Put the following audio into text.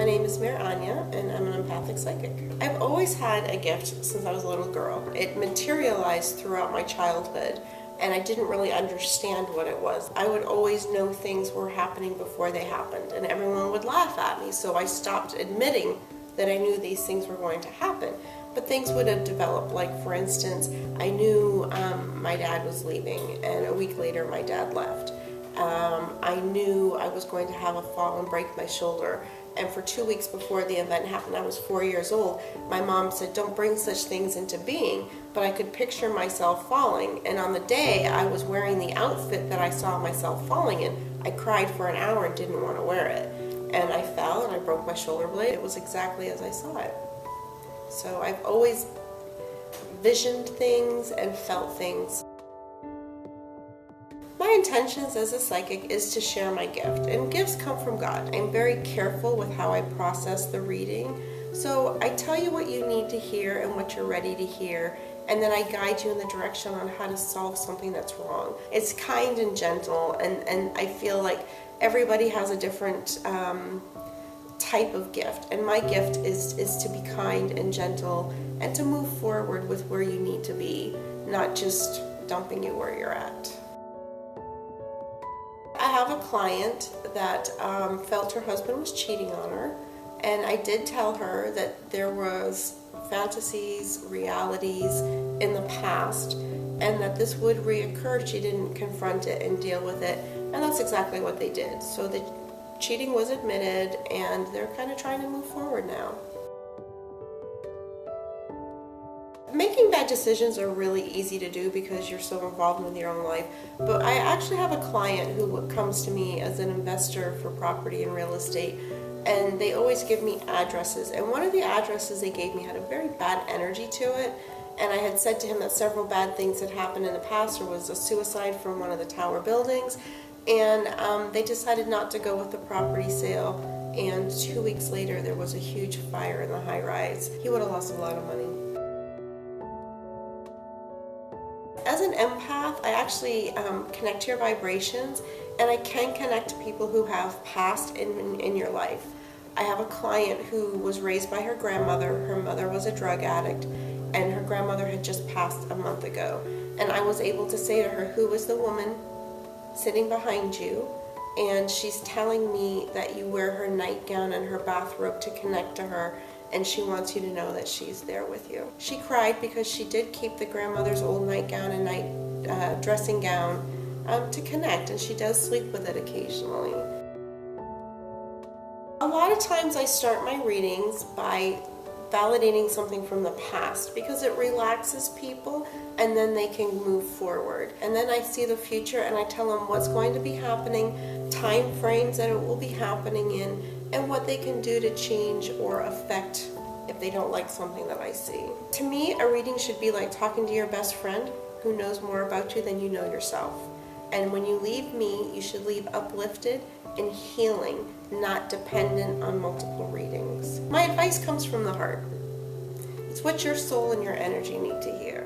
name is Mair Aine, and I'm an empathic psychic. I've always had a gift since I was a little girl. It materialized throughout my childhood, and I didn't really understand what it was. I would always know things were happening before they happened, and everyone would laugh at me, so I stopped admitting that I knew these things were going to happen. But things would have developed, like for instance, I knew my dad was leaving, and a week later my dad left. I knew I was going to have a fall and break my shoulder. And for 2 weeks before the event happened, I was 4 years old, my mom said, don't bring such things into being, but I could picture myself falling. And on the day I was wearing the outfit that I saw myself falling in, I cried for an hour and didn't want to wear it. And I fell and I broke my shoulder blade. It was exactly as I saw it. So I've always visioned things and felt things. My intentions as a psychic is to share my gift, and gifts come from God. I'm very careful with how I process the reading, so I tell you what you need to hear and what you're ready to hear, and then I guide you in the direction on how to solve something that's wrong. It's kind and gentle, and I feel like everybody has a different type of gift, and my gift is to be kind and gentle and to move forward with where you need to be, not just dumping you where you're at. I have a client that felt her husband was cheating on her, and I did tell her that there was fantasies, realities in the past, and that this would reoccur if she didn't confront it and deal with it, and that's exactly what they did. So the cheating was admitted, and they're kind of trying to move forward now. Making bad decisions are really easy to do because you're so involved with your own life, but I actually have a client who comes to me as an investor for property and real estate, and they always give me addresses, and one of the addresses they gave me had a very bad energy to it, and I had said to him that several bad things had happened in the past. There was a suicide from one of the tower buildings, and they decided not to go with the property sale, and 2 weeks later there was a huge fire in the high rise. He would have lost a lot of money. As an empath, I actually connect to your vibrations, and I can connect to people who have passed in your life. I have a client who was raised by her grandmother. Her mother was a drug addict, and her grandmother had just passed a month ago. And I was able to say to her, who is the woman sitting behind you? And she's telling me that you wear her nightgown and her bathrobe to connect to her, and she wants you to know that she's there with you. She cried because she did keep the grandmother's old nightgown and night dressing gown to connect, and she does sleep with it occasionally. A lot of times I start my readings by validating something from the past because it relaxes people, and then they can move forward. And then I see the future and I tell them what's going to be happening, time frames that it will be happening in, and what they can do to change or affect if they don't like something that I see. To me, a reading should be like talking to your best friend who knows more about you than you know yourself. And when you leave me, you should leave uplifted and healing, not dependent on multiple readings. My advice comes from the heart. It's what your soul and your energy need to hear.